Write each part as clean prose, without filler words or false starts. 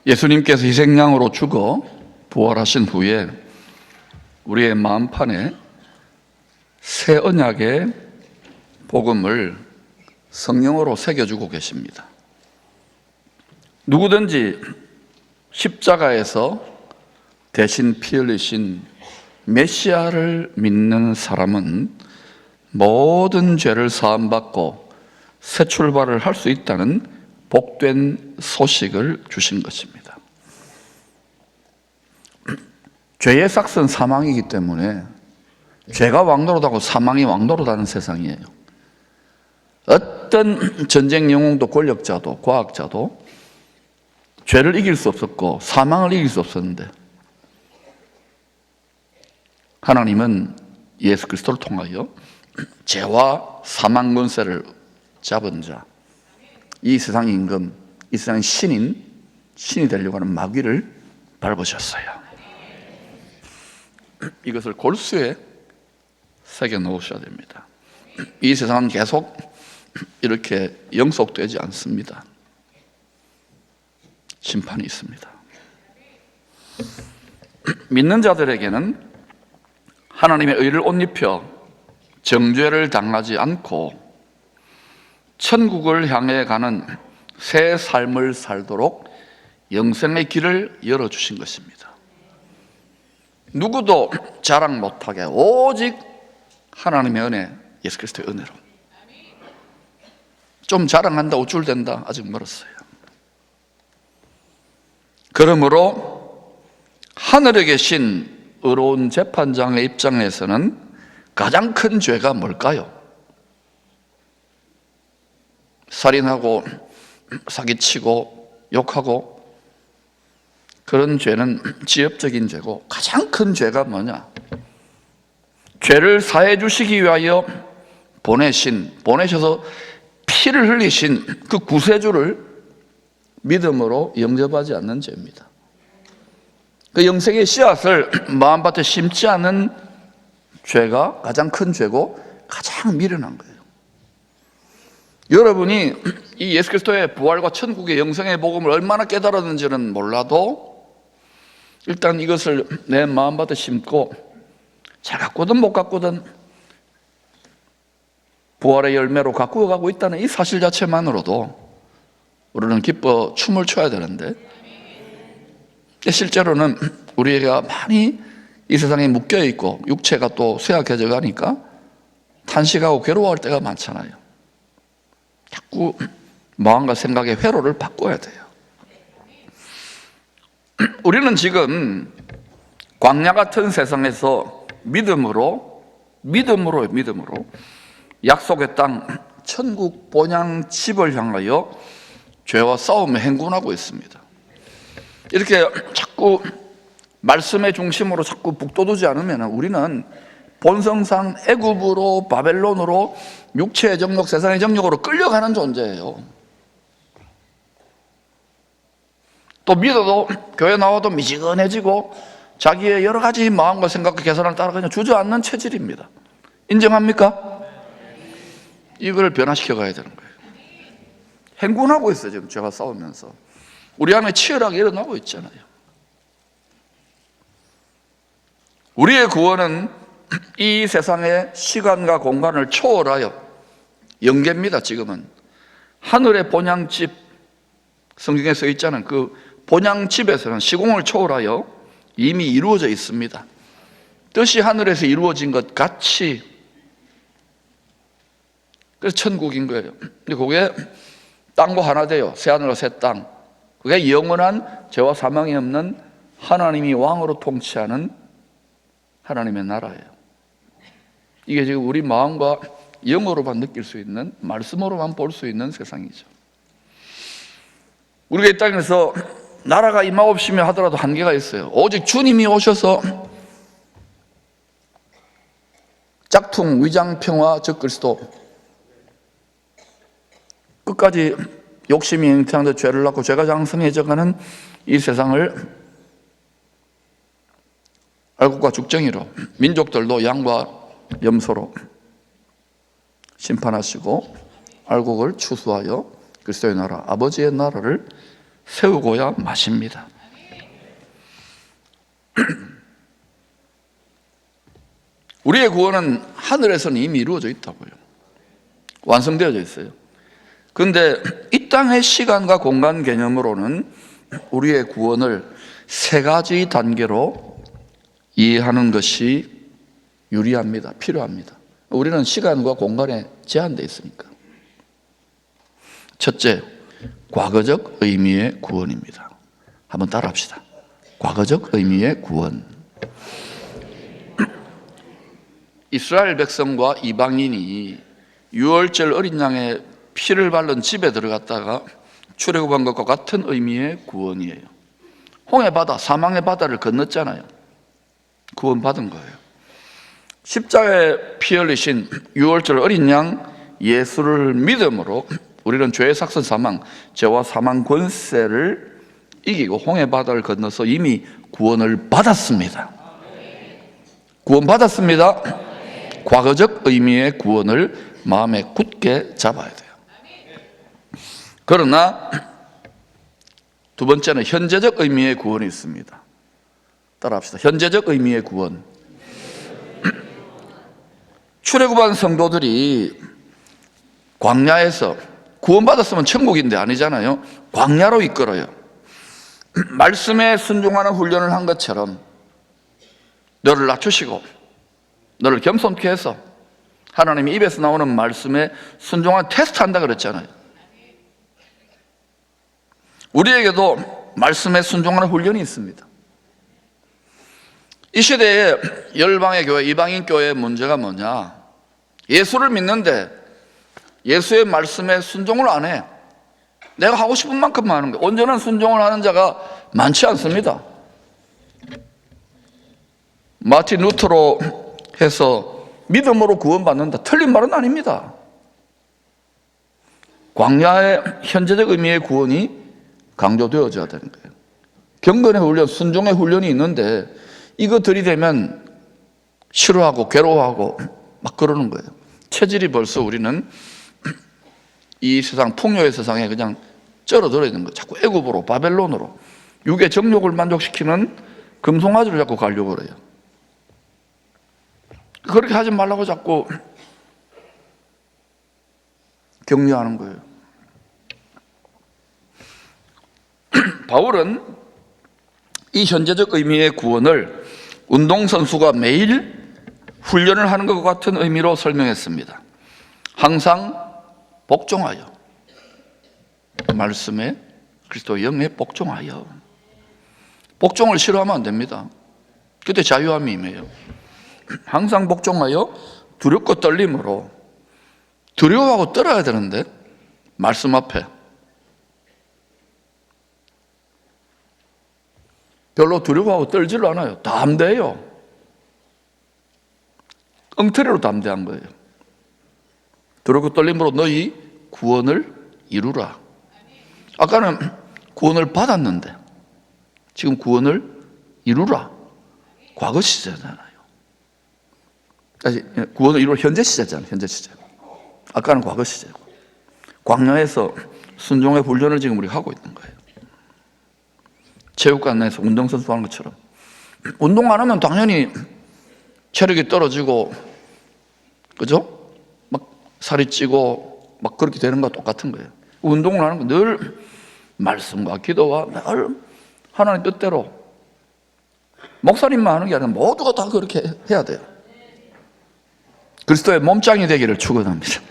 예수님께서 희생양으로 죽어 부활하신 후에 우리의 마음판에 새 언약의 복음을 성령으로 새겨주고 계십니다. 누구든지 십자가에서 대신 피 흘리신 메시아를 믿는 사람은 모든 죄를 사함받고 새 출발을 할 수 있다는 복된 소식을 주신 것입니다. 죄의 삭은 사망이기 때문에 죄가 왕노릇하고 사망이 왕노릇하는 세상이에요. 어떤 전쟁 영웅도 권력자도 과학자도 죄를 이길 수 없었고 사망을 이길 수 없었는데, 하나님은 예수 그리스도를 통하여 죄와 사망 권세를 잡은 자, 이 세상의 임금, 이 세상의 신이 되려고 하는 마귀를 밟으셨어요. 이것을 골수에 새겨 놓으셔야 됩니다. 이 세상은 계속 이렇게 영속되지 않습니다. 심판이 있습니다. 믿는 자들에게는 하나님의 의를 옷 입혀 정죄를 당하지 않고 천국을 향해 가는 새 삶을 살도록 영생의 길을 열어주신 것입니다. 누구도 자랑 못하게 오직 하나님의 은혜, 예수 그리스도의 은혜로. 좀 자랑한다 우쭐댄다 아직 멀었어요. 그러므로 하늘에 계신 의로운 재판장의 입장에서는 가장 큰 죄가 뭘까요? 살인하고 사기치고 욕하고 그런 죄는 지엽적인 죄고, 가장 큰 죄가 뭐냐? 죄를 사해 주시기 위하여 보내셔서 피를 흘리신 그 구세주를 믿음으로 영접하지 않는 죄입니다. 그 영생의 씨앗을 마음밭에 심지 않은 죄가 가장 큰 죄고 가장 미련한 거예요. 여러분이 이 예수 그리스도의 부활과 천국의 영생의 복음을 얼마나 깨달았는지는 몰라도 일단 이것을 내 마음밭에 심고 잘 가꾸든 못 가꾸든 부활의 열매로 가꾸어 가고 있다는 이 사실 자체만으로도 우리는 기뻐 춤을 춰야 되는데, 실제로는 우리가 많이 이 세상에 묶여 있고 육체가 또 쇠약해져 가니까 탄식하고 괴로워할 때가 많잖아요. 자꾸 마음과 생각의 회로를 바꿔야 돼요. 우리는 지금 광야 같은 세상에서 믿음으로 약속의 땅 천국 본향 집을 향하여 죄와 싸움에 행군하고 있습니다. 이렇게 자꾸 말씀의 중심으로 자꾸 북돋우지 않으면 우리는 본성상 애굽으로 바벨론으로 육체의 정욕, 세상의 정욕으로 끌려가는 존재예요. 또 믿어도 교회 나와도 미지근해지고 자기의 여러 가지 마음과 생각과 계산을 따라 그냥 주저앉는 체질입니다. 인정합니까? 이걸 변화시켜 가야 되는 거예요. 행군하고 있어요. 지금 죄와 싸우면서 우리 안에 치열하게 일어나고 있잖아요. 우리의 구원은 이 세상의 시간과 공간을 초월하여 영계입니다. 지금은 하늘의 본향집, 성경에 써 있잖아요. 그 본향집에서는 시공을 초월하여 이미 이루어져 있습니다. 뜻이 하늘에서 이루어진 것 같이, 그래서 천국인 거예요. 근데 그게 땅과 하나 돼요. 새하늘과 새 땅. 그게 영원한 죄와 사망이 없는 하나님이 왕으로 통치하는 하나님의 나라예요. 이게 지금 우리 마음과 영으로만 느낄 수 있는, 말씀으로만 볼 수 있는 세상이죠. 우리가 이 땅에서 나라가 임하옵시며 하더라도 한계가 있어요. 오직 주님이 오셔서 짝퉁 위장평화 즉 그리스도, 끝까지 욕심이 잉태하는 데 죄를 낳고 죄가 장성해져가는 이 세상을 알곡과 죽정이로, 민족들도 양과 염소로 심판하시고 알곡을 추수하여 그리스도의 나라, 아버지의 나라를 세우고야 마십니다. 우리의 구원은 하늘에서는 이미 이루어져 있다고요. 완성되어져 있어요. 그런데 이 땅의 시간과 공간 개념으로는 우리의 구원을 세 가지 단계로 이해하는 것이 유리합니다. 필요합니다. 우리는 시간과 공간에 제한되어 있으니까. 첫째, 과거적 의미의 구원입니다. 한번 따라합시다. 과거적 의미의 구원. 이스라엘 백성과 이방인이 유월절 어린 양의 피를 바른 집에 들어갔다가 출애굽한 것과 같은 의미의 구원이에요. 홍해 바다, 사망의 바다를 건넜잖아요. 구원받은 거예요. 십자가에 피 흘리신 유월절 어린 양 예수를 믿음으로 우리는 죄의 삭선 사망, 죄와 사망 권세를 이기고 홍해 바다를 건너서 이미 구원을 받았습니다. 구원받았습니다. 과거적 의미의 구원을 마음에 굳게 잡아야 돼요. 그러나 두 번째는 현재적 의미의 구원이 있습니다. 따라합시다. 현재적 의미의 구원. 출애굽한 성도들이 광야에서 구원받았으면 천국인데 아니잖아요. 광야로 이끌어요. 말씀에 순종하는 훈련을 한 것처럼 너를 낮추시고 너를 겸손케 해서 하나님이 입에서 나오는 말씀에 순종한 테스트한다 그랬잖아요. 우리에게도 말씀에 순종하는 훈련이 있습니다. 이 시대에 열방의 교회, 이방인 교회의 문제가 뭐냐? 예수를 믿는데 예수의 말씀에 순종을 안 해. 내가 하고 싶은 만큼만 하는 거예요. 온전한 순종을 하는 자가 많지 않습니다. 마틴 루터로 해서 믿음으로 구원받는다. 틀린 말은 아닙니다. 광야의 현재적 의미의 구원이 강조되어져야 되는 거예요. 경건의 훈련, 순종의 훈련이 있는데 이거 들이대면 싫어하고 괴로워하고 막 그러는 거예요. 체질이 벌써 우리는 이 세상, 풍요의 세상에 그냥 쩔어들어 있는 거예요. 자꾸 애굽으로, 바벨론으로 육의 정욕을 만족시키는 금송아지를 자꾸 가려고 그래요. 그렇게 하지 말라고 자꾸 격려하는 거예요. 바울은 이 현재적 의미의 구원을 운동선수가 매일 훈련을 하는 것 같은 의미로 설명했습니다. 항상 복종하여, 말씀에 그리스도 영에 복종하여. 복종을 싫어하면 안 됩니다. 그때 자유함이 임해요. 항상 복종하여 두렵고 떨림으로. 두려워하고 떨어야 되는데 말씀 앞에 별로 두려워하고 떨지를 않아요. 담대해요. 엉터리로 담대한 거예요. 두렵고 떨림으로 너희 구원을 이루라. 아까는 구원을 받았는데 지금 구원을 이루라. 과거 시제잖아요. 구원을 이루라. 현재 시제잖아요. 현재 시제. 아까는 과거 시제고. 광야에서 순종의 훈련을 지금 우리가 하고 있는 거예요. 체육관에서 운동선수 하는 것처럼. 운동 안 하면 당연히 체력이 떨어지고, 그죠? 막 살이 찌고 막 그렇게 되는 거와 똑같은 거예요. 운동을 하는 거 늘 말씀과 기도와 늘 하나님 뜻대로. 목사님만 하는 게 아니라 모두가 다 그렇게 해야 돼요. 그리스도의 몸짱이 되기를 축원합니다.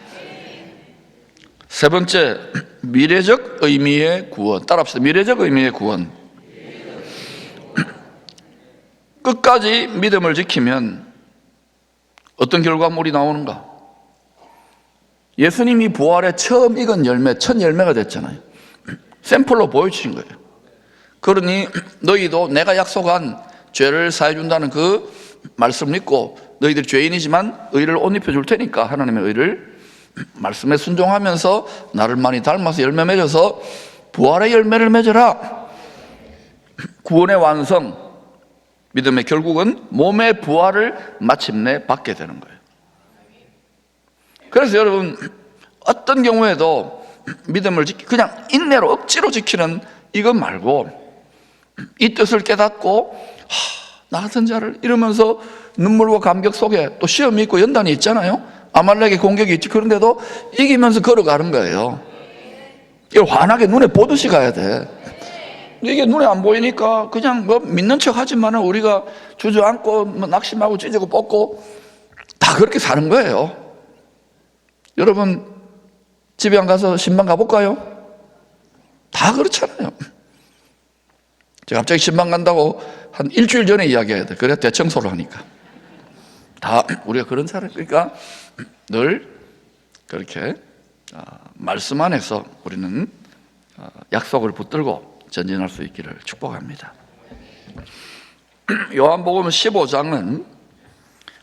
세 번째, 미래적 의미의 구원. 따라합시다. 미래적 의미의 구원. 끝까지 믿음을 지키면 어떤 결과물이 나오는가? 예수님이 부활에 처음 익은 열매, 첫 열매가 됐잖아요. 샘플로 보여주신 거예요. 그러니 너희도 내가 약속한 죄를 사해준다는 그 말씀 믿고 너희들이 죄인이지만 의를 옷 입혀줄 테니까 하나님의 의를 말씀에 순종하면서 나를 많이 닮아서 열매 맺어서 부활의 열매를 맺어라. 구원의 완성, 믿음의 결국은 몸의 부활을 마침내 받게 되는 거예요. 그래서 여러분 어떤 경우에도 믿음을 그냥 인내로 억지로 지키는 이것 말고 이 뜻을 깨닫고 나 같은 자를 이러면서 눈물과 감격 속에 또 시험이 있고 연단이 있잖아요. 아말렉의 공격이 있지. 그런데도 이기면서 걸어가는 거예요. 이걸 환하게 눈에 보듯이 가야 돼. 이게 눈에 안 보이니까 그냥 뭐 믿는 척 하지만은 우리가 주저앉고 뭐 낙심하고 찢고 뽑고 다 그렇게 사는 거예요. 여러분 집에 안 가서 신방 가볼까요? 다 그렇잖아요. 제가 갑자기 신방 간다고 한 일주일 전에 이야기해야 돼. 그래 대청소를 하니까. 다 우리가 그런 사람. 그러니까 늘 그렇게 말씀 안에서 우리는 약속을 붙들고 전진할 수 있기를 축복합니다. 요한복음 15장은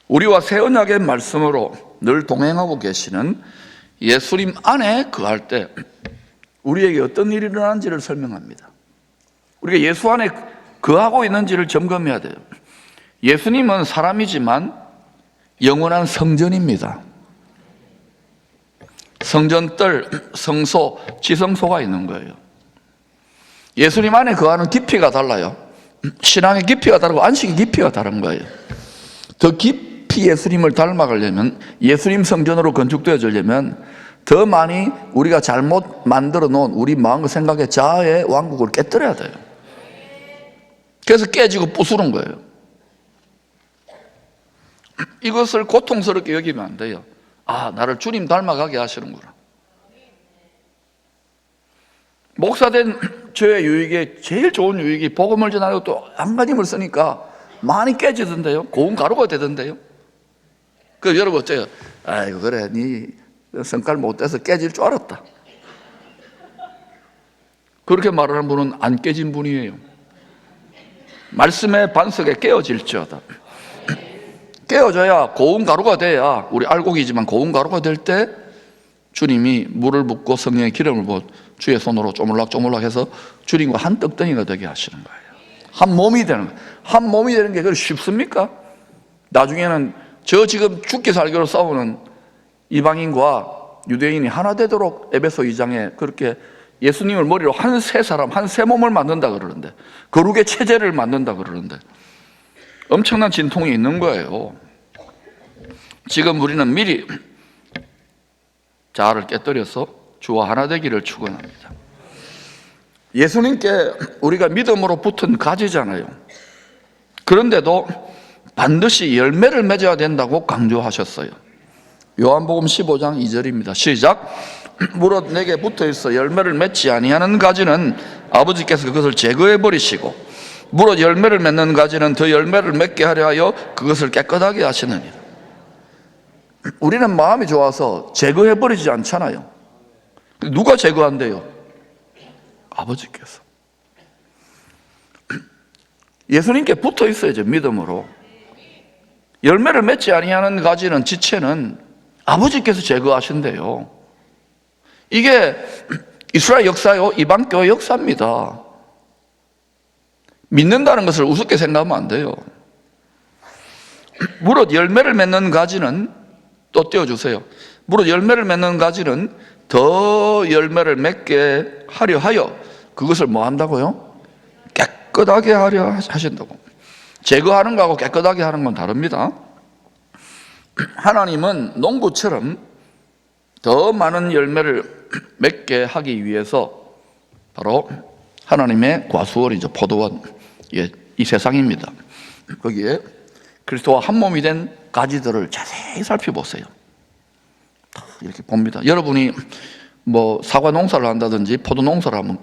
우리와 새 언약의 말씀으로 늘 동행하고 계시는 예수님 안에 거할 때 우리에게 어떤 일이 일어나는지를 설명합니다. 우리가 예수 안에 거하고 있는지를 점검해야 돼요. 예수님은 사람이지만 영원한 성전입니다. 성전뜰, 성소, 지성소가 있는 거예요. 예수님 안에 거하는 깊이가 달라요. 신앙의 깊이가 다르고 안식의 깊이가 다른 거예요. 더 깊이 예수님을 닮아가려면, 예수님 성전으로 건축되어지려면 더 많이 우리가 잘못 만들어 놓은 우리 마음과 생각의 자아의 왕국을 깨뜨려야 돼요. 그래서 깨지고 부수는 거예요. 이것을 고통스럽게 여기면 안 돼요. 나를 주님 닮아가게 하시는구나. 목사된 저의 유익에 제일 좋은 유익이 복음을 전하고 또 안간힘을 쓰니까 많이 깨지던데요. 고운 가루가 되던데요. 그래서 여러분 어때요? 아이고 그래 네 성깔 못돼서 깨질 줄 알았다. 그렇게 말하는 분은 안 깨진 분이에요. 말씀의 반석에 깨어질지어다. 깨어져야 고운 가루가 돼야, 우리 알곡이지만 고운 가루가 될 때 주님이 물을 붓고 성령의 기름을 부어 주의 손으로 쪼물락쪼물락 해서 주님과 한 떡덩이가 되게 하시는 거예요. 한 몸이 되는 거예요. 한 몸이 되는 게 그렇게 쉽습니까? 나중에는 저 지금 죽기 살기로 싸우는 이방인과 유대인이 하나 되도록 에베소 2장에 그렇게 예수님을 머리로 한 세 사람, 한 세 몸을 만든다 그러는데, 거룩의 체제를 만든다 그러는데 엄청난 진통이 있는 거예요. 지금 우리는 미리 자아를 깨뜨려서 주와 하나 되기를 축원합니다. 예수님께 우리가 믿음으로 붙은 가지잖아요. 그런데도 반드시 열매를 맺어야 된다고 강조하셨어요. 요한복음 15장 2절입니다. 시작. 무릇 내게 붙어있어 열매를 맺지 아니하는 가지는 아버지께서 그것을 제거해 버리시고 무릇 열매를 맺는 가지는 더 열매를 맺게 하려 하여 그것을 깨끗하게 하시느니라. 우리는 마음이 좋아서 제거해 버리지 않잖아요. 누가 제거한대요? 아버지께서. 예수님께 붙어 있어야죠. 믿음으로. 열매를 맺지 아니하는 가지는, 지체는 아버지께서 제거하신대요. 이게 이스라엘 역사요, 이방교회 역사입니다. 믿는다는 것을 우습게 생각하면 안 돼요. 무릇 열매를 맺는 가지는, 또 띄워주세요. 무릇 열매를 맺는 가지는 더 열매를 맺게 하려 하여 그것을 뭐 한다고요? 깨끗하게 하려 하신다고. 제거하는 거하고 깨끗하게 하는 건 다릅니다. 하나님은 농부처럼 더 많은 열매를 맺게 하기 위해서 바로 하나님의 과수원이죠. 포도원. 이 세상입니다. 거기에 그리스도와 한 몸이 된 가지들을 자세히 살펴보세요. 이렇게 봅니다. 여러분이 뭐 사과 농사를 한다든지 포도 농사를 하면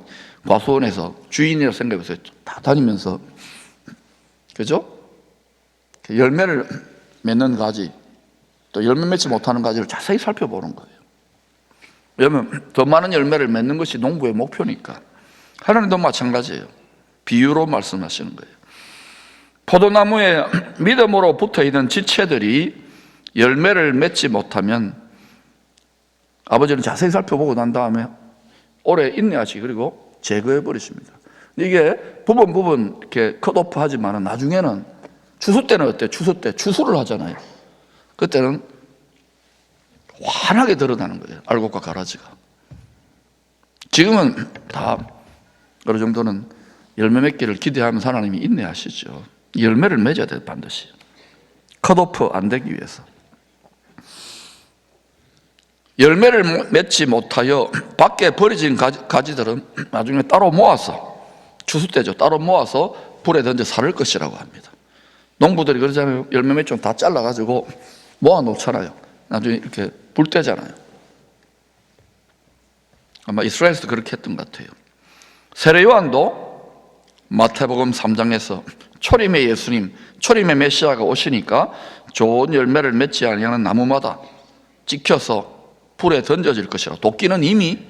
과수원에서 주인이라 생각해보세요. 다 다니면서, 그죠? 열매를 맺는 가지, 또 열매 맺지 못하는 가지를 자세히 살펴보는 거예요. 왜냐하면 더 많은 열매를 맺는 것이 농부의 목표니까. 하나님도 마찬가지예요. 비유로 말씀하시는 거예요. 포도나무에 믿음으로 붙어있는 지체들이 열매를 맺지 못하면 아버지는 자세히 살펴보고 난 다음에 오래 인내하시, 그리고 제거해 버리십니다. 이게 부분 이렇게 컷오프 하지만 나중에는 추수 때는 어때요? 추수 때 추수를 하잖아요. 그때는 환하게 드러나는 거예요. 알곡과 가라지가. 지금은 다 어느 정도는 열매 맺기를 기대하면서 하나님이 인내하시죠. 열매를 맺어야 돼요, 반드시. 컷오프 안 되기 위해서. 열매를 맺지 못하여 밖에 버려진 가지들은 나중에 따로 모아서, 추수 때죠, 따로 모아서 불에 던져 사를 것이라고 합니다. 농부들이 그러잖아요. 열매 맺으면 다 잘라가지고 모아 놓잖아요. 나중에 이렇게 불 때잖아요. 아마 이스라엘에서도 그렇게 했던 것 같아요. 세례 요한도 마태복음 3장에서 초림의 예수님, 초림의 메시아가 오시니까 좋은 열매를 맺지 아니하는 나무마다 찍혀서 불에 던져질 것이라. 도끼는 이미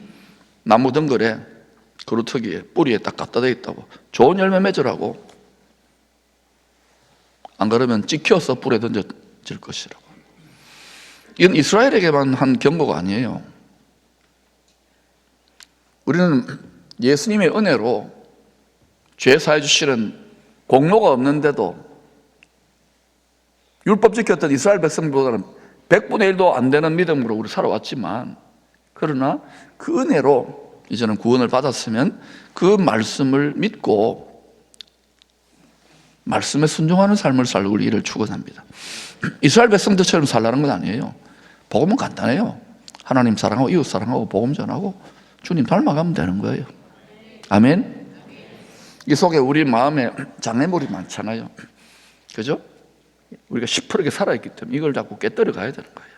나무 덩굴에 그루터기에 뿌리에 딱 갖다 대 있다고. 좋은 열매 맺으라고. 안 그러면 찍혀서 불에 던져질 것이라고. 이건 이스라엘에게만 한 경고가 아니에요. 우리는 예수님의 은혜로 죄 사해 주시는 공로가 없는데도 율법 지켰던 이스라엘 백성보다는 100분의 1도 안 되는 믿음으로 우리 살아왔지만, 그러나 그 은혜로 이제는 구원을 받았으면 그 말씀을 믿고 말씀에 순종하는 삶을 살고 우리를 축원합니다. 이스라엘 백성들처럼 살라는 건 아니에요. 복음은 간단해요. 하나님 사랑하고 이웃 사랑하고 복음 전하고 주님 닮아가면 되는 거예요. 아멘. 이 속에 우리 마음에 장애물이 많잖아요. 그죠? 우리가 시퍼렇게 살아있기 때문에 이걸 자꾸 깨뜨려 가야 되는 거예요.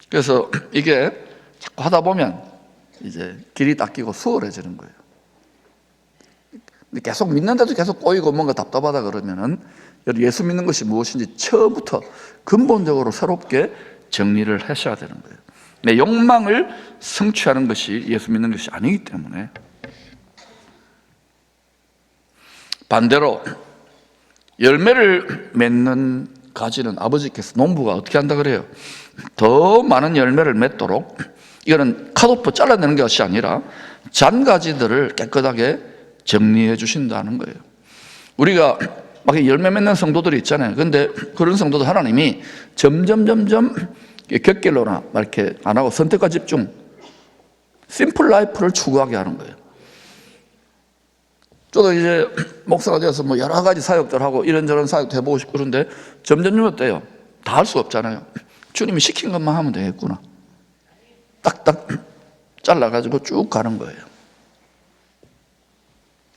그래서 이게 자꾸 하다 보면 이제 길이 닦이고 수월해지는 거예요. 근데 계속 믿는데도 계속 꼬이고 뭔가 답답하다 그러면은 예수 믿는 것이 무엇인지 처음부터 근본적으로 새롭게 정리를 하셔야 되는 거예요. 내 욕망을 성취하는 것이 예수 믿는 것이 아니기 때문에. 반대로 열매를 맺는 가지는 아버지께서, 농부가 어떻게 한다 그래요? 더 많은 열매를 맺도록, 이거는 컷오프 잘라내는 것이 아니라 잔가지들을 깨끗하게 정리해 주신다는 거예요. 우리가 막 열매 맺는 성도들이 있잖아요. 그런데 그런 성도도 하나님이 점점 곁길로나 이렇게 안 하고 선택과 집중, 심플 라이프를 추구하게 하는 거예요. 저도 이제 목사가 되어서 뭐 여러 가지 사역들 하고 이런저런 사역도 해보고 싶고 그런데 점점 어때요? 다 할 수 없잖아요. 주님이 시킨 것만 하면 되겠구나. 딱딱 잘라가지고 쭉 가는 거예요.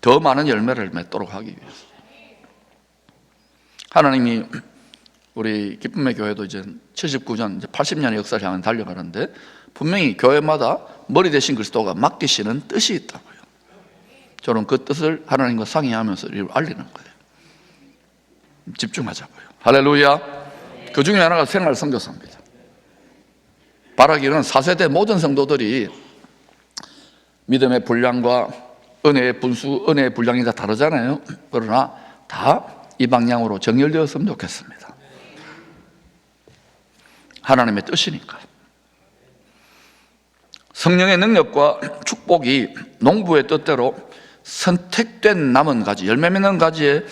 더 많은 열매를 맺도록 하기 위해서. 하나님이 우리 기쁨의 교회도 이제 79년, 이제 80년의 역사를 향해 달려가는데 분명히 교회마다 머리 대신 그리스도가 맡기시는 뜻이 있다고요. 저는 그 뜻을 하나님과 상의하면서 알리는 거예요. 집중하자고요. 할렐루야. 그 중에 하나가 생활 선교사입니다. 바라기는 4세대 모든 성도들이 믿음의 분량과 은혜의 분수, 은혜의 분량이 다 다르잖아요. 그러나 다 이 방향으로 정렬되었으면 좋겠습니다. 하나님의 뜻이니까. 성령의 능력과 축복이 농부의 뜻대로 선택된 남은 가지, 열매 맺는 가지에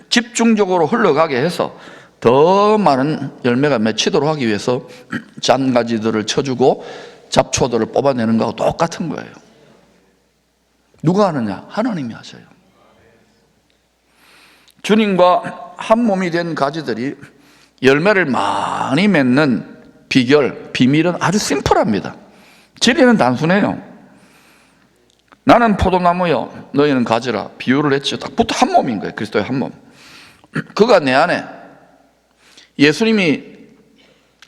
집중적으로 흘러가게 해서 더 많은 열매가 맺히도록 하기 위해서 잔가지들을 쳐주고 잡초들을 뽑아내는 거하고 똑같은 거예요. 누가 하느냐? 하나님이 하셔요. 주님과 한 몸이 된 가지들이 열매를 많이 맺는 비결, 비밀은 아주 심플합니다. 진리는 단순해요. 나는 포도나무요, 너희는 가지라. 비유를 했죠. 딱 붙어 한 몸인 거예요. 그리스도의 한 몸. 그가 내 안에, 예수님이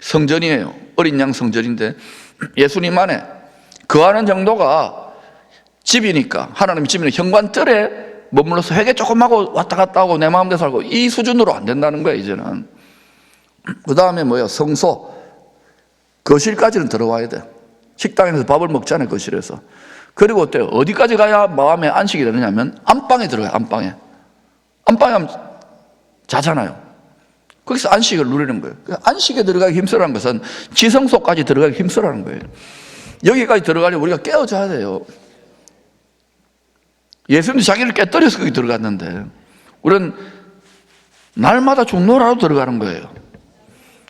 성전이에요. 어린 양 성전인데 예수님 안에 거하는 정도가 집이니까, 하나님의 집이니까 현관뜰에 머물러서 회개 조금 하고 왔다 갔다 하고 내 마음대로 살고, 이 수준으로 안 된다는 거예요. 이제는. 그 다음에 뭐예요? 성소, 거실까지는 들어와야 돼. 식당에서 밥을 먹잖아요. 거실에서. 그리고 어때요? 어디까지 가야 마음에 안식이 되느냐면 안방에 들어가요. 안방에 하면 자잖아요. 거기서 안식을 누리는 거예요. 안식에 들어가기 힘쓰라는 것은 지성소까지 들어가기 힘쓰라는 거예요. 여기까지 들어가려면 우리가 깨어져야 돼요. 예수님도 자기를 깨뜨려서 거기 들어갔는데 우리는 날마다 죽노라도 들어가는 거예요.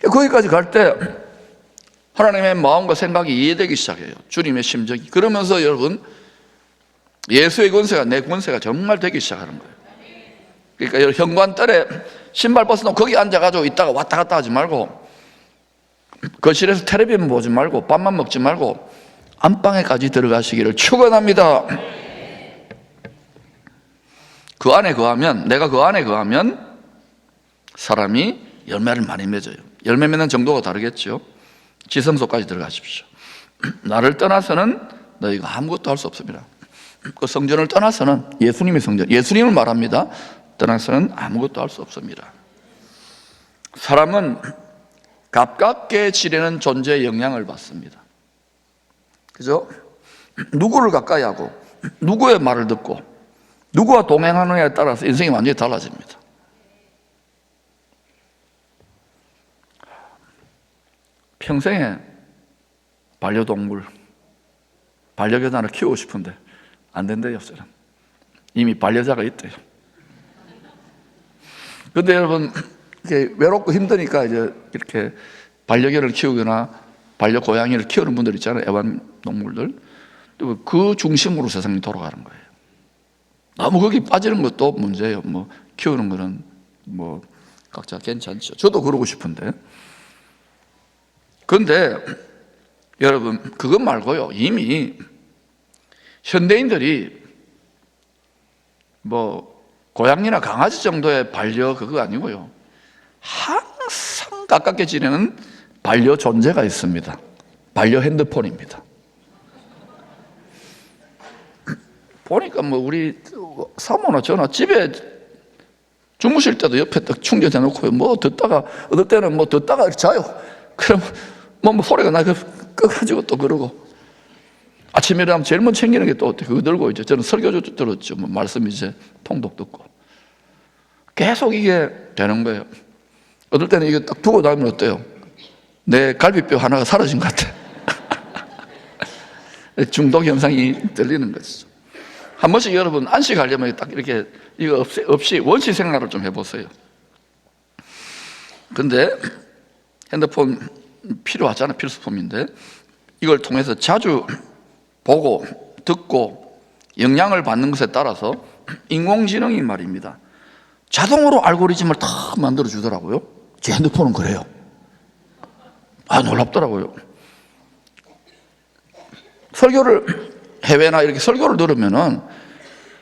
거기까지 갈 때 하나님의 마음과 생각이 이해되기 시작해요. 주님의 심정이. 그러면서 여러분, 예수의 권세가 내 권세가 정말 되기 시작하는 거예요. 그러니까 현관뜰에 신발 벗어놓고 거기 앉아가지고 있다가 왔다 갔다 하지 말고, 거실에서 텔레비전 보지 말고, 밥만 먹지 말고 안방에까지 들어가시기를 축원합니다. 그 안에 거하면, 내가 그 안에 거하면 사람이 열매를 많이 맺어요. 열매 맺는 정도가 다르겠죠. 지성소까지 들어가십시오. 나를 떠나서는 너희가 아무것도 할 수 없습니다. 그 성전을 떠나서는, 예수님의 성전, 예수님을 말합니다. 떠나서는 아무것도 할 수 없습니다. 사람은 가깝게 지내는 존재의 영향을 받습니다. 그죠? 누구를 가까이 하고, 누구의 말을 듣고, 누구와 동행하느냐에 따라서 인생이 완전히 달라집니다. 평생에 반려동물, 반려견을 키우고 싶은데 안 된대요, 저는. 이미 반려자가 있대요. 근데 여러분, 이렇게 외롭고 힘드니까 이제 이렇게 반려견을 키우거나 반려고양이를 키우는 분들 있잖아요, 애완동물들. 그 중심으로 세상이 돌아가는 거예요. 너무 거기 빠지는 것도 문제예요. 뭐 키우는 거는 뭐 각자 괜찮죠. 저도 그러고 싶은데. 그런데 여러분, 그것 말고요, 이미 현대인들이 뭐 고양이나 강아지 정도의 반려 그거 아니고요, 항상 가깝게 지내는 반려 존재가 있습니다. 반려 핸드폰입니다. 보니까 뭐 우리 사모나 저나 집에 주무실 때도 옆에 딱 충전해 놓고요, 뭐 듣다가, 어떨 때는 뭐 듣다가 자요. 그럼 뭐 소리가 나서 꺼가지고 또 그러고, 아침에 일어나면 제일 먼저 챙기는 게 또 그거 들고 이제 저는 설교 들었죠. 뭐 말씀 이제 통독 듣고. 계속 이게 되는 거예요. 어떨 때는 이게 딱 두고 나면 어때요? 내 갈비뼈 하나가 사라진 것 같아. 중독 현상이 들리는 거죠. 한 번씩 여러분 안식하려면 딱 이렇게 이거 없이 원시 생활을 좀 해보세요. 근데 핸드폰 필요하잖아요. 필수품인데 이걸 통해서 자주 보고 듣고 영향을 받는 것에 따라서 인공지능이 말입니다, 자동으로 알고리즘을 다 만들어 주더라고요. 제 핸드폰은 그래요. 놀랍더라고요. 설교를, 해외나 이렇게 설교를 들으면은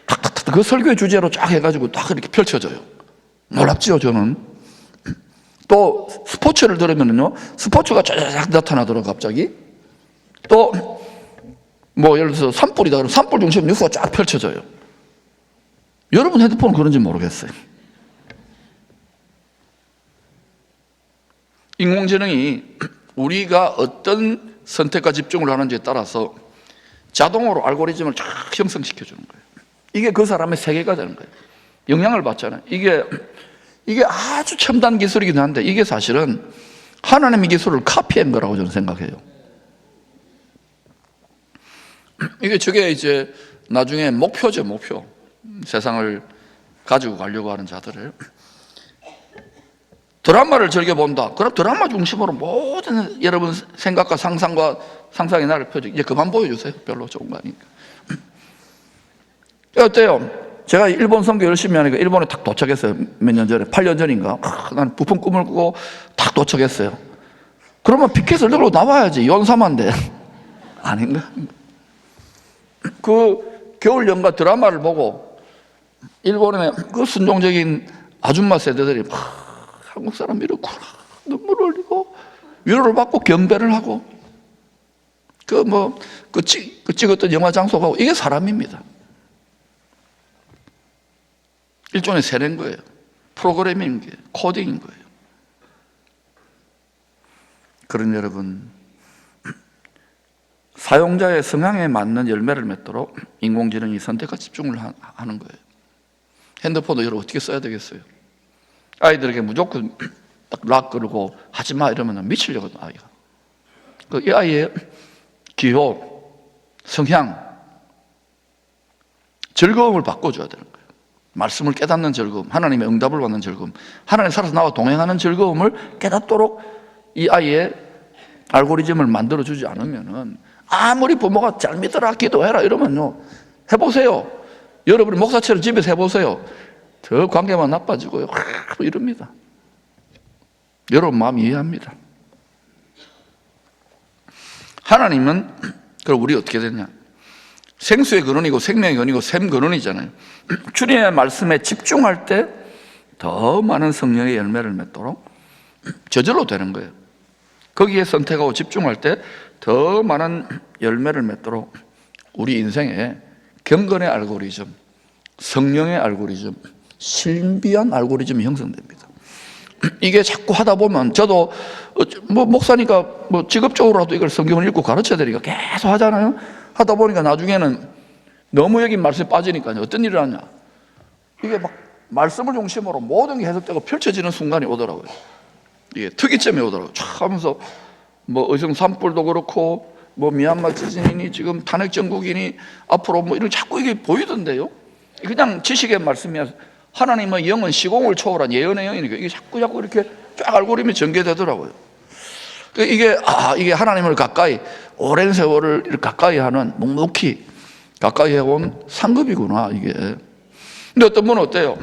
탁탁탁 그 설교의 주제로 쫙 해가지고 딱 이렇게 펼쳐져요. 놀랍지요, 저는. 또 스포츠를 들으면은요, 스포츠가 쫙 나타나더라고요, 갑자기. 또 뭐 예를 들어서 산불이다 그러면 산불 중심 뉴스가 쫙 펼쳐져요. 여러분 핸드폰은 그런지 모르겠어요. 인공지능이 우리가 어떤 선택과 집중을 하는지에 따라서 자동으로 알고리즘을 쫙 형성시켜 주는 거예요. 이게 그 사람의 세계가 되는 거예요. 영향을 받잖아요. 이게 아주 첨단 기술이긴 한데 이게 사실은 하나님의 기술을 카피한 거라고 저는 생각해요. 저게 이제 나중에 목표죠, 목표. 세상을 가지고 가려고 하는 자들을. 드라마를 즐겨본다. 그럼 드라마 중심으로 모든 여러분 생각과 상상의 나를 펴죠. 이제 그만 보여주세요. 별로 좋은 거 아니니까. 어때요? 제가 일본 선교 열심히 하니까 일본에 딱 도착했어요. 몇 년 전에, 8년 전인가. 난 부푼 꿈을 꾸고 딱 도착했어요. 그러면 피켓을 들고 나와야지. 연사만데. 아닌가? 그 겨울 연가 드라마를 보고 일본의 그 순종적인 아줌마 세대들이 막 한국 사람 이렇구나 눈물을 흘리고 위로를 받고 경배를 하고 그 찍었던 영화 장소가 이게 사람입니다. 일종의 세례인 거예요. 프로그래밍인 거예요. 코딩인 거예요. 그런 여러분, 사용자의 성향에 맞는 열매를 맺도록 인공지능이 선택과 집중을 하는 거예요. 핸드폰도 여러분 어떻게 써야 되겠어요? 아이들에게 무조건 딱 락 걸고 하지 마 이러면 미치려거든, 아이가. 이 아이의 기호, 성향, 즐거움을 바꿔줘야 되는 거예요. 말씀을 깨닫는 즐거움, 하나님의 응답을 받는 즐거움, 하나님 살아서 나와 동행하는 즐거움을 깨닫도록 이 아이의 알고리즘을 만들어주지 않으면은 아무리 부모가 잘 믿어라, 기도해라 이러면요, 해보세요. 여러분이 목사처럼 집에서 해보세요. 더 관계만 나빠지고요. 이럽니다. 여러분 마음 이해합니다. 하나님은 그럼 우리 어떻게 되냐? 생수의 근원이고 생명의 근원이고 샘 근원이잖아요. 주님의 말씀에 집중할 때 더 많은 성령의 열매를 맺도록 저절로 되는 거예요. 거기에 선택하고 집중할 때 더 많은 열매를 맺도록 우리 인생에 경건의 알고리즘, 성령의 알고리즘, 신비한 알고리즘이 형성됩니다. 이게 자꾸 하다 보면 저도 목사니까 직업적으로라도 이걸 성경을 읽고 가르쳐야 되니까 계속 하잖아요. 하다 보니까 나중에는 너무 여기 말씀에 빠지니까요. 어떤 일을 하냐? 이게 막 말씀을 중심으로 모든 게 해석되고 펼쳐지는 순간이 오더라고요. 이게 특이점이 오더라고요. 촥 하면서 의성 산불도 그렇고 미얀마 지진이니 지금 탄핵 정국이니 앞으로 이런 자꾸 이게 보이던데요. 그냥 지식의 말씀이야. 하나님의 영은 시공을 초월한 예언의 영이니까 이게 자꾸 이렇게 쫙 알고리즘이 전개되더라고요. 이게 하나님을 가까이 오랜 세월을 이렇게 가까이 하는 묵묵히 가까이 해온 상급이구나 이게. 근데 어떤 분은 어때요?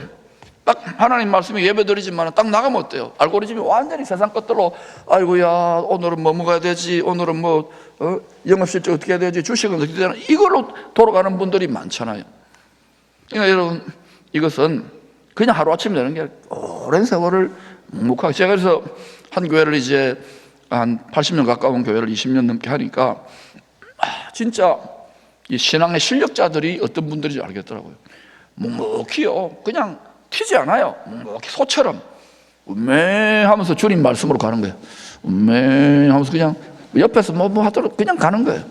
딱 하나님 말씀에 예배드리지만 딱 나가면 어때요? 알고리즘이 완전히 세상 것들로 아이고야 오늘은 뭐 먹어야 되지, 오늘은 영업실적 어떻게 해야 되지, 주식은 어떻게 되나 이걸로 돌아가는 분들이 많잖아요. 그러니까 여러분 이것은 그냥 하루아침에 되는 게 오랜 세월을 묵묵하게. 제가 그래서 한 교회를 이제 한 80년 가까운 교회를 20년 넘게 하니까 진짜 이 신앙의 실력자들이 어떤 분들인지 알겠더라고요. 묵묵히요. 그냥 튀지 않아요. 묵묵히 소처럼 음매하면서 주님 말씀으로 가는 거예요. 음매하면서 그냥 옆에서 뭐 하도록 그냥 가는 거예요.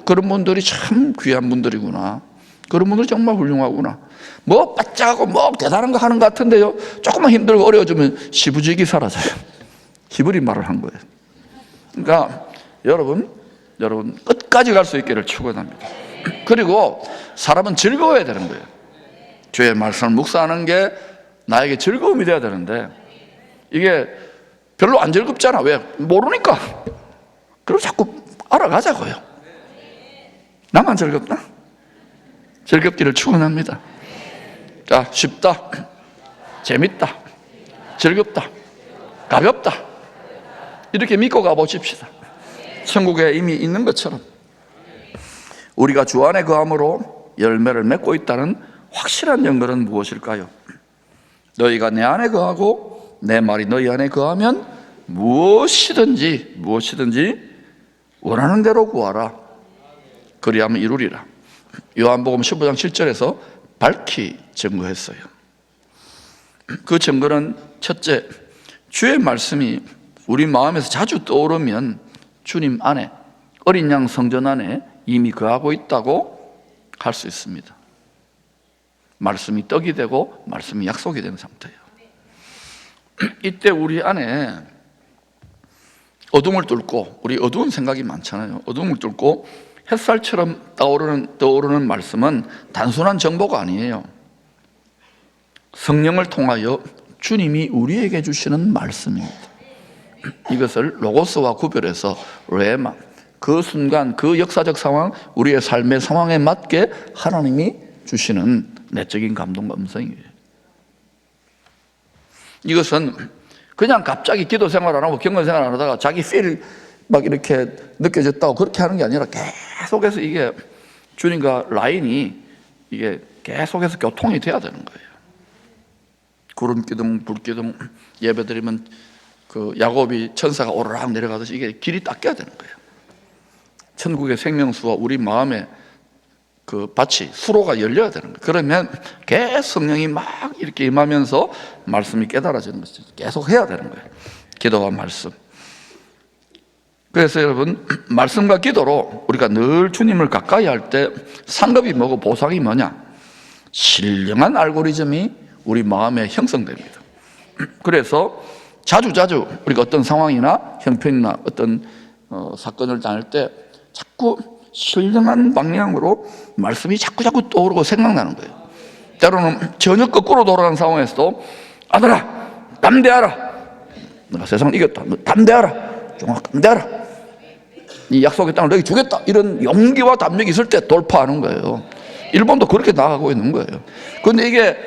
그런 분들이 참 귀한 분들이구나. 그런 분들이 정말 훌륭하구나. 바짝하고 대단한 거 하는 것 같은데요. 조금만 힘들고 어려워지면 시부지기 사라져요. 히브리 말을 한 거예요. 그러니까 여러분 끝까지 갈 수 있기를 축원합니다. 그리고 사람은 즐거워야 되는 거예요. 주의 말씀을 묵상하는 게 나에게 즐거움이 돼야 되는데 이게 별로 안 즐겁잖아. 왜? 모르니까. 그리고 자꾸 알아가자고요. 나만 즐겁나? 즐겁기를 축원합니다. 자, 쉽다, 재밌다, 즐겁다, 가볍다 이렇게 믿고 가보십시다. 천국에 이미 있는 것처럼 우리가 주 안에 거함으로 열매를 맺고 있다는 확실한 연결은 무엇일까요? 너희가 내 안에 거하고 내 말이 너희 안에 거하면 무엇이든지 원하는 대로 구하라. 그리하면 이루리라. 요한복음 15장 7절에서 밝히 증거했어요. 그 증거는 첫째, 주의 말씀이 우리 마음에서 자주 떠오르면 주님 안에, 어린 양 성전 안에 이미 거하고 있다고 할 수 있습니다. 말씀이 떡이 되고 말씀이 약속이 되는 상태예요. 이때 우리 안에 어둠을 뚫고, 우리 어두운 생각이 많잖아요. 어둠을 뚫고 햇살처럼 떠오르는 말씀은 단순한 정보가 아니에요. 성령을 통하여 주님이 우리에게 주시는 말씀입니다. 이것을 로고스와 구별해서 레마, 그 순간 그 역사적 상황, 우리의 삶의 상황에 맞게 하나님이 주시는 내적인 감동과 음성이에요. 이것은 그냥 갑자기 기도 생활 안 하고 경건 생활 안 하다가 자기 필 막 이렇게 느껴졌다고 그렇게 하는 게 아니라 계속해서 이게 주님과 라인이 이게 계속해서 교통이 돼야 되는 거예요. 구름 기둥, 불 기둥 예배드리면 그 야곱이 천사가 오르락 내려가듯이 이게 길이 닦여야 되는 거예요. 천국의 생명수와 우리 마음의 그 밭이 수로가 열려야 되는 거예요. 그러면 계속 성령이 막 이렇게 임하면서 말씀이 깨달아지는 것을 계속 해야 되는 거예요. 기도와 말씀. 그래서 여러분, 말씀과 기도로 우리가 늘 주님을 가까이 할 때 상급이 뭐고 보상이 뭐냐? 신령한 알고리즘이 우리 마음에 형성됩니다. 그래서 자주 우리가 어떤 상황이나 형편이나 어떤 사건을 당할 때 자꾸 신령한 방향으로 말씀이 자꾸 떠오르고 생각나는 거예요. 때로는 전혀 거꾸로 돌아가는 상황에서도 아들아 담대하라, 내가 세상을 이겼다, 너 담대하라, 종아 담대하라, 이 약속의 땅을 너에게 주겠다, 이런 용기와 담력이 있을 때 돌파하는 거예요. 일본도 그렇게 나가고 있는 거예요. 그런데 이게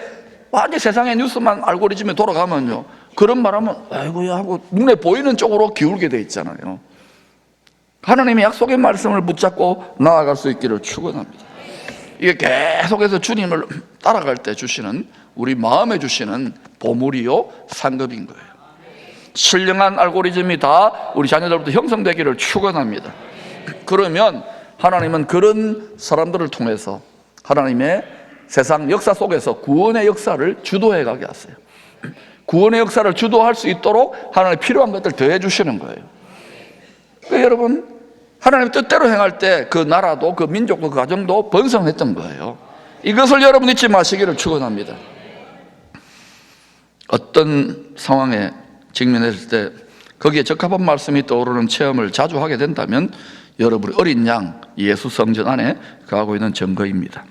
완전 세상의 뉴스만 알고리즘에 돌아가면요, 그런 말하면 아이고야 하고 눈에 보이는 쪽으로 기울게 돼 있잖아요. 하나님의 약속의 말씀을 붙잡고 나아갈 수 있기를 축원합니다. 이게 계속해서 주님을 따라갈 때 주시는, 우리 마음에 주시는 보물이요 상급인 거예요. 신령한 알고리즘이 다 우리 자녀들부터 형성되기를 축원합니다. 그러면 하나님은 그런 사람들을 통해서 하나님의 세상 역사 속에서 구원의 역사를 주도해 가게 하세요. 구원의 역사를 주도할 수 있도록 하나님 필요한 것들 더해 주시는 거예요. 그러니까 여러분, 하나님 뜻대로 행할 때 그 나라도, 그 민족도, 그 가정도 번성했던 거예요. 이것을 여러분 잊지 마시기를 축원합니다. 어떤 상황에 직면했을 때 거기에 적합한 말씀이 떠오르는 체험을 자주 하게 된다면 여러분이 어린 양 예수 성전 안에 거하고 있는 증거입니다.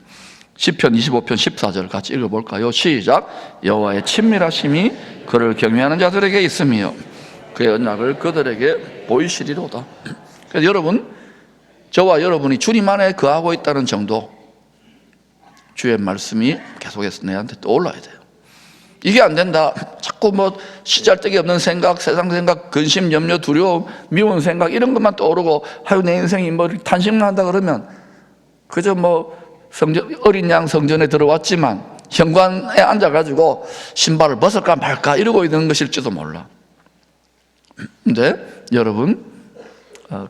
시편 25편 14절 같이 읽어볼까요? 시작. 여호와의 친밀하심이 그를 경외하는 자들에게 있으며 그의 언약을 그들에게 보이시리로다. 그래서 여러분, 저와 여러분이 주님 안에 거하고 있다는 정도, 주의 말씀이 계속해서 내한테 떠올라야 돼요. 이게 안 된다, 자꾸 뭐 시잘데기 없는 생각, 세상 생각, 근심, 염려, 두려움, 미운 생각 이런 것만 떠오르고 아유 내 인생이 뭐 탄식난다 그러면 그저 뭐 성전, 어린 양 성전에 들어왔지만 현관에 앉아가지고 신발을 벗을까 말까 이러고 있는 것일지도 몰라. 근데 여러분,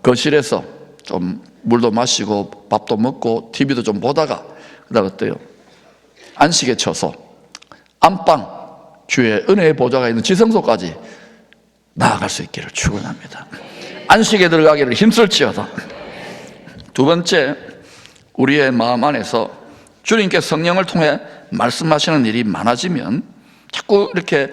거실에서 좀 물도 마시고 밥도 먹고 TV도 좀 보다가 그다음 어때요? 안식에 쳐서 안방 주의 은혜의 보좌가 있는 지성소까지 나아갈 수 있기를 축원합니다. 안식에 들어가기를 힘쓸지어다. 두 번째, 우리의 마음 안에서 주님께 성령을 통해 말씀하시는 일이 많아지면, 자꾸 이렇게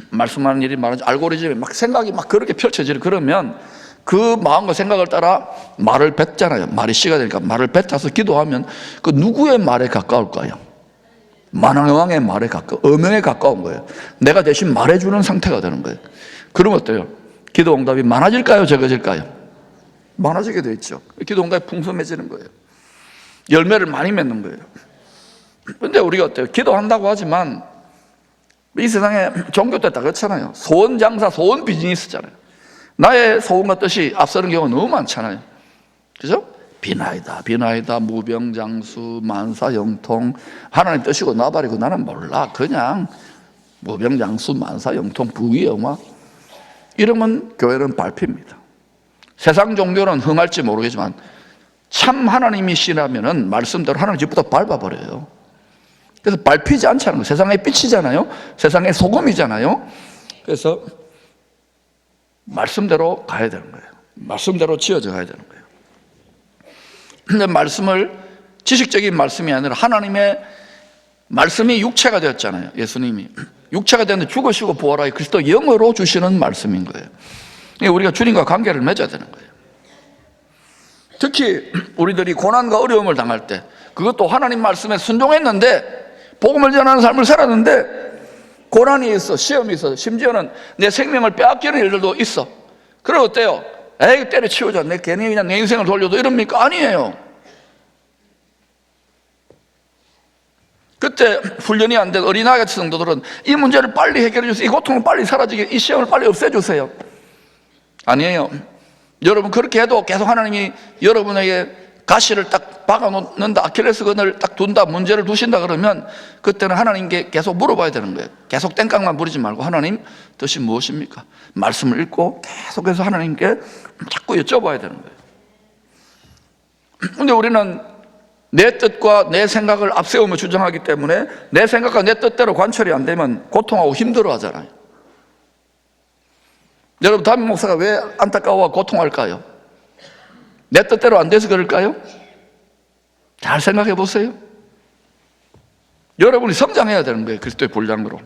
말씀하는 일이 많아지면 알고리즘에 막 생각이 막 그렇게 펼쳐지는, 그러면 그 마음과 생각을 따라 말을 뱉잖아요. 말이 씨가 되니까 말을 뱉어서 기도하면 그 누구의 말에 가까울까요? 만왕의 말에 가까워, 어명에 가까운 거예요. 내가 대신 말해주는 상태가 되는 거예요. 그러면 어때요? 기도 응답이 많아질까요? 적어질까요? 많아지게 돼 있죠. 기도 응답이 풍성해지는 거예요. 열매를 많이 맺는 거예요. 근데 우리가 어때요? 기도한다고 하지만 이 세상에 종교 때 다 그렇잖아요. 소원 장사, 소원 비즈니스잖아요. 나의 소원과 뜻이 앞서는 경우가 너무 많잖아요. 그죠? 비나이다, 비나이다, 무병장수, 만사형통. 하나님 뜻이고 나발이고 나는 몰라. 그냥 무병장수, 만사형통, 부귀영화 이러면 교회는 밟힙니다. 세상 종교는 흥할지 모르겠지만 참 하나님이시라면은 말씀대로 하나님 집부터 밟아버려요. 그래서 밟히지 않지 않은 거예요. 세상의 빛이잖아요. 세상의 소금이잖아요. 그래서 말씀대로 가야 되는 거예요. 말씀대로 지어져 가야 되는 거예요. 근데 말씀을, 지식적인 말씀이 아니라 하나님의 말씀이 육체가 되었잖아요. 예수님이 육체가 되었는데 죽으시고 부활하여 그리스도 영으로 주시는 말씀인 거예요. 우리가 주님과 관계를 맺어야 되는 거예요. 특히 우리들이 고난과 어려움을 당할 때, 그것도 하나님 말씀에 순종했는데 복음을 전하는 삶을 살았는데 고난이 있어, 시험이 있어, 심지어는 내 생명을 빼앗기는 일들도 있어. 그럼 어때요? 에이 때려치우자, 내 괜히 그냥 내 인생을 돌려도 이럽니까? 아니에요. 그때 훈련이 안 된 어린아이 같은 성도들은 이 문제를 빨리 해결해 주세요, 이 고통을 빨리 사라지게, 이 시험을 빨리 없애주세요. 아니에요. 여러분 그렇게 해도 계속 하나님이 여러분에게 가시를 딱 박아놓는다, 아킬레스건을 딱 둔다, 문제를 두신다 그러면 그때는 하나님께 계속 물어봐야 되는 거예요. 계속 땡깡만 부리지 말고 하나님 뜻이 무엇입니까? 말씀을 읽고 계속해서 하나님께 자꾸 여쭤봐야 되는 거예요. 그런데 우리는 내 뜻과 내 생각을 앞세우며 주장하기 때문에 내 생각과 내 뜻대로 관철이 안 되면 고통하고 힘들어 하잖아요. 여러분, 담임 목사가 왜 안타까워하고 고통할까요? 내 뜻대로 안 돼서 그럴까요? 잘 생각해 보세요. 여러분이 성장해야 되는 거예요. 그리스도의 분량으로.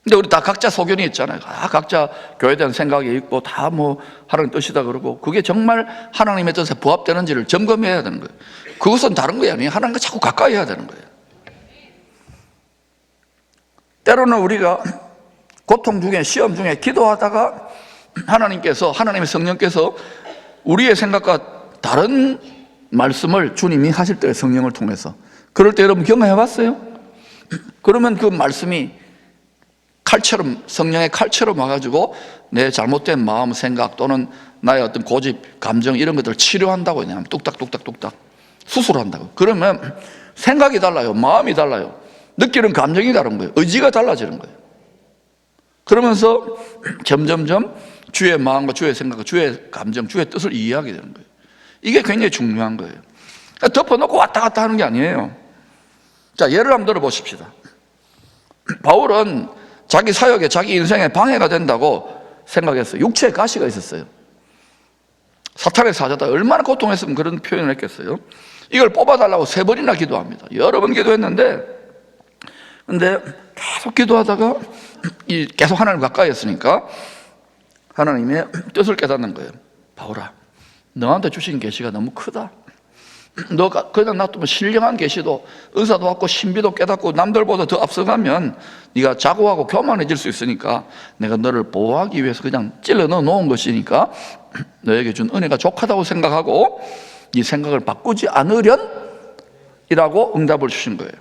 근데 우리 다 각자 소견이 있잖아요. 다 각자 교회에 대한 생각이 있고 다 뭐 하나님 뜻이다 그러고, 그게 정말 하나님의 뜻에 부합되는지를 점검해야 되는 거예요. 그것은 다른 게 아니에요. 하나님과 자꾸 가까이 해야 되는 거예요. 때로는 우리가 고통 중에, 시험 중에 기도하다가 하나님께서, 하나님의 성령께서 우리의 생각과 다른 말씀을 주님이 하실 때의 성령을 통해서. 그럴 때 여러분 경험해 봤어요? 그러면 그 말씀이 칼처럼, 성령의 칼처럼 와가지고 내 잘못된 마음, 생각 또는 나의 어떤 고집, 감정 이런 것들을 치료한다고 그냥 뚝딱뚝딱뚝딱 수술한다고. 그러면 생각이 달라요. 마음이 달라요. 느끼는 감정이 다른 거예요. 의지가 달라지는 거예요. 그러면서 점점점 주의 마음과 주의 생각과 주의 감정, 주의 뜻을 이해하게 되는 거예요. 이게 굉장히 중요한 거예요. 덮어놓고 왔다 갔다 하는 게 아니에요. 자, 예를 한번 들어보십시다. 바울은 자기 사역에, 자기 인생에 방해가 된다고 생각했어요. 육체에 가시가 있었어요. 사탄의 사자다. 얼마나 고통했으면 그런 표현을 했겠어요. 이걸 뽑아달라고 3번이나 기도합니다. 여러 번 기도했는데, 근데 계속 기도하다가 계속 하나님 가까이 했으니까 하나님의 뜻을 깨닫는 거예요. 바울아, 너한테 주신 계시가 너무 크다. 너가 그냥 놔두면 신령한 계시도, 은사도 받고 신비도 깨닫고 남들보다 더 앞서가면 네가 자고하고 교만해질 수 있으니까 내가 너를 보호하기 위해서 그냥 찔러 넣어 놓은 것이니까 너에게 준 은혜가 족하다고 생각하고 네 생각을 바꾸지 않으련? 이라고 응답을 주신 거예요.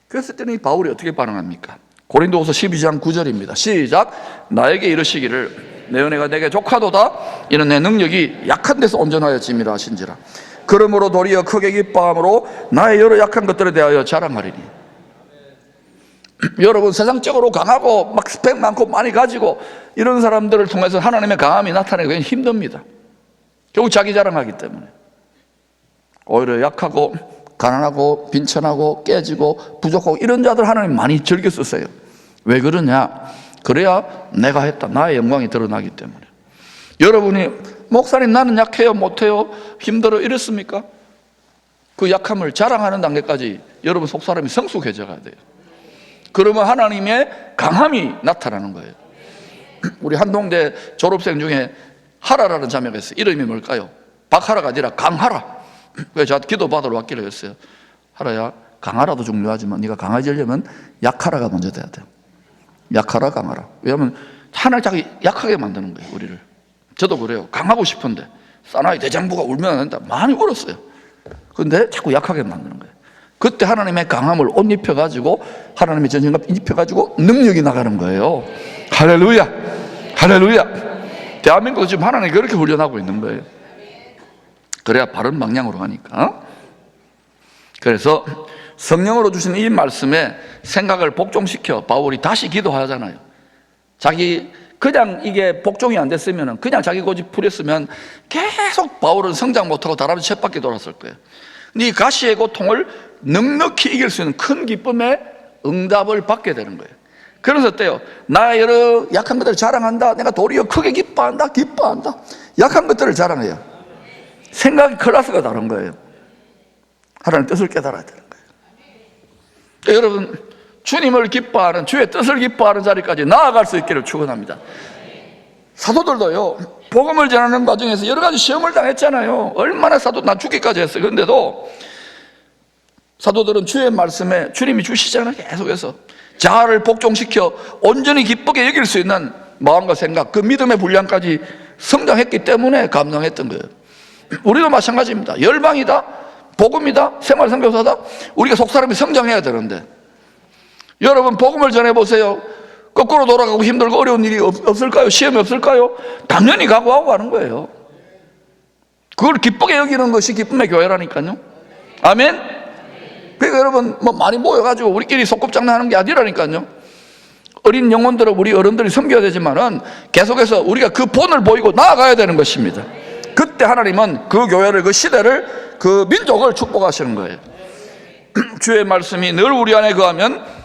그랬을 때는 바울이 어떻게 반응합니까? 고린도후서 12장 9절입니다. 시작. 나에게 이르시기를 내 은혜가 내게 족하도다. 이는 내 능력이 약한 데서 온전하여짐이라 하신지라. 그러므로 도리어 크게 기뻐함으로 나의 여러 약한 것들에 대하여 자랑하리니. 여러분, 세상적으로 강하고 막 스펙 많고 많이 가지고 이런 사람들을 통해서 하나님의 강함이 나타내기 굉장히 힘듭니다. 결국 자기 자랑하기 때문에. 오히려 약하고 가난하고 빈천하고 깨지고 부족하고 이런 자들 하나님 많이 즐겨 쓰세요. 왜 그러냐? 그래야 내가 했다, 나의 영광이 드러나기 때문에. 여러분이 목사님 나는 약해요, 못해요, 힘들어 이랬습니까? 그 약함을 자랑하는 단계까지 여러분 속사람이 성숙해져 가야 돼요. 그러면 하나님의 강함이 나타나는 거예요. 우리 한동대 졸업생 중에 하라라는 자매가 있어요. 이름이 뭘까요? 박하라가 아니라 강하라. 그래서 저한테 기도 받으러 왔기로 했어요. 하라야, 강하라도 중요하지만 네가 강해지려면 약하라가 먼저 돼야 돼요. 약하라, 강하라. 왜냐하면 하나님 자기 약하게 만드는 거예요, 우리를. 저도 그래요. 강하고 싶은데 사나이 대장부가 울면 안 된다. 많이 울었어요. 그런데 자꾸 약하게 만드는 거예요. 그때 하나님의 강함을 옷 입혀가지고, 하나님의 전신갑 입혀가지고 능력이 나가는 거예요. 할렐루야, 할렐루야. 대한민국도 지금 하나님이 그렇게 훈련하고 있는 거예요. 그래야 바른 방향으로 가니까. 그래서 성령으로 주신 이 말씀에 생각을 복종시켜 바울이 다시 기도하잖아요. 자기 그냥 이게 복종이 안 됐으면, 그냥 자기 고집 부렸으면 계속 바울은 성장 못하고 다람쥐 쳇바퀴 돌았을 거예요. 근데 이 가시의 고통을 넉넉히 이길 수 있는 큰 기쁨의 응답을 받게 되는 거예요. 그래서 어때요? 나의 여러 약한 것들을 자랑한다. 내가 도리어 크게 기뻐한다. 약한 것들을 자랑해요. 생각이 클래스가 다른 거예요. 하나님 뜻을 깨달아야 되는 거예요. 그러니까 여러분, 주님을 기뻐하는, 주의 뜻을 기뻐하는 자리까지 나아갈 수 있기를 축원합니다. 사도들도요, 복음을 전하는 과정에서 여러 가지 시험을 당했잖아요. 얼마나 나 죽기까지 했어요. 그런데도 사도들은 주의 말씀에 주님이 주시잖아요. 계속해서 자아를 복종시켜 온전히 기쁘게 여길 수 있는 마음과 생각, 그 믿음의 분량까지 성장했기 때문에 감동했던 거예요. 우리도 마찬가지입니다. 열방이다, 복음이다, 생활선교사다, 우리가 속사람이 성장해야 되는데, 여러분 복음을 전해보세요. 거꾸로 돌아가고 힘들고 어려운 일이 없을까요? 시험이 없을까요? 당연히 각오하고 하는 거예요. 그걸 기쁘게 여기는 것이 기쁨의 교회라니까요. 아멘. 그러니까 여러분, 많이 모여가지고 우리끼리 소꿉장난하는 게 아니라니까요. 어린 영혼들을 우리 어른들이 섬겨야 되지만은 계속해서 우리가 그 본을 보이고 나아가야 되는 것입니다. 그때 하나님은 그 교회를, 그 시대를, 그 민족을 축복하시는 거예요. 주의 말씀이 늘 우리 안에 거하면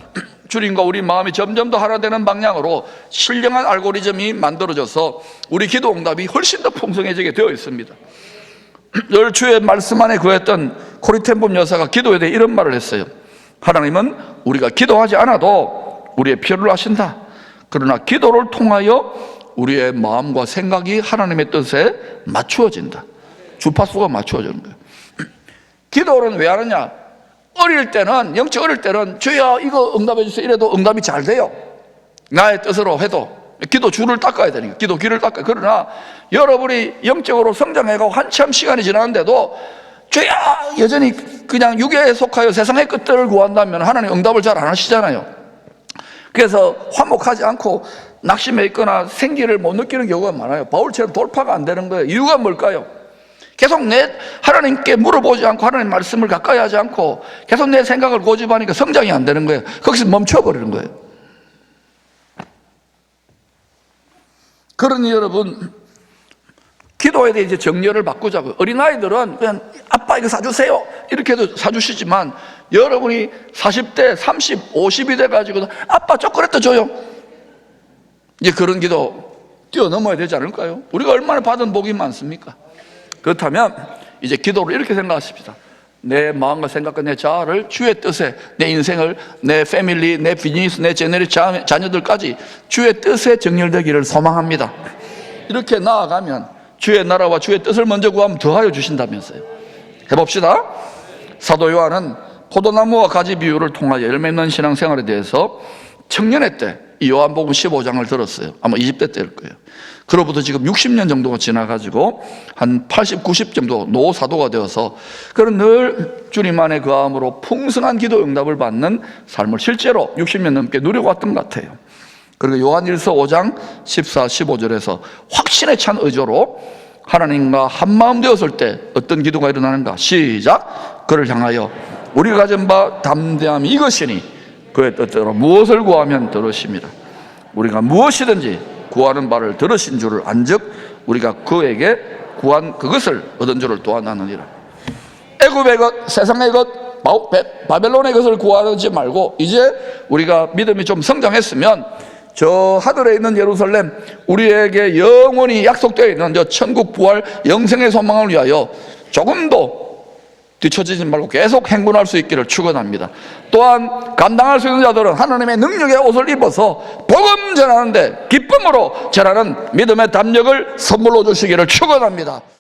주님과 우리 마음이 점점 더 하나 되는 방향으로 신령한 알고리즘이 만들어져서 우리 기도 응답이 훨씬 더 풍성해지게 되어 있습니다. 늘 주의 말씀 안에 거했던 코리텐범 여사가 기도에 대해 이런 말을 했어요. 하나님은 우리가 기도하지 않아도 우리의 필요를 아신다. 그러나 기도를 통하여 우리의 마음과 생각이 하나님의 뜻에 맞추어진다. 주파수가 맞추어지는 거예요. 기도는 왜 하느냐? 어릴 때는, 영적 어릴 때는 주여 이거 응답해 주세요 이래도 응답이 잘 돼요. 나의 뜻으로 해도. 기도 줄을 닦아야 되니까. 기도 귀를 닦아야. 그러나 여러분이 영적으로 성장해가고 한참 시간이 지났는데도 주여 여전히 그냥 육에 속하여 세상의 것들을 구한다면 하나님 응답을 잘 안 하시잖아요. 그래서 화목하지 않고 낙심해 있거나 생기를 못 느끼는 경우가 많아요. 바울처럼 돌파가 안 되는 거예요. 이유가 뭘까요? 계속 내 하나님께 물어보지 않고 하나님 말씀을 가까이 하지 않고 계속 내 생각을 고집하니까 성장이 안 되는 거예요. 거기서 멈춰버리는 거예요. 그러니 여러분, 기도에 대해 이제 정렬을 바꾸자고요. 어린아이들은 그냥 아빠 이거 사주세요 이렇게 해도 사주시지만 여러분이 40대, 30, 50이 돼가지고 아빠 초콜릿도 줘요. 이제 그런 기도 뛰어넘어야 되지 않을까요? 우리가 얼마나 받은 복이 많습니까? 그렇다면 이제 기도를 이렇게 생각하십시다. 내 마음과 생각과 내 자아를 주의 뜻에, 내 인생을, 내 패밀리, 내 비즈니스, 내 제너레이션 자녀들까지 주의 뜻에 정렬되기를 소망합니다. 이렇게 나아가면 주의 나라와 주의 뜻을 먼저 구하면 더하여 주신다면서요. 해봅시다. 사도 요한은 포도나무와 가지 비유를 통하여 열매 있는 신앙생활에 대해서 청년회 때 이 요한복음 15장을 들었어요. 아마 20대 때일 거예요. 그로부터 지금 60년 정도가 지나가지고 한 80, 90 정도 노사도가 되어서 그런 늘 주님 안에 거함으로 풍성한 기도 응답을 받는 삶을 실제로 60년 넘게 누리고 왔던 것 같아요. 그리고 요한일서 5장 14, 15절에서 확신에 찬 의조로 하나님과 한마음 되었을 때 어떤 기도가 일어나는가? 시작! 그를 향하여 우리가 가진 바 담대함이 이것이니 그의 뜻대로 무엇을 구하면 들으심이라. 우리가 무엇이든지 구하는 바를 들으신 줄을 안즉 우리가 그에게 구한 그것을 얻은 줄을 또한 아느니라. 애굽의 것, 세상의 것, 바벨론의 것을 구하지 말고 이제 우리가 믿음이 좀 성장했으면 저 하늘에 있는 예루살렘, 우리에게 영원히 약속되어 있는 저 천국 부활 영생의 소망을 위하여 조금도 뒤처지지 말고 계속 행군할 수 있기를 축원합니다. 또한 감당할 수 있는 자들은 하나님의 능력의 옷을 입어서 복음 전하는데 기쁨으로 전하는 믿음의 담력을 선물로 주시기를 축원합니다.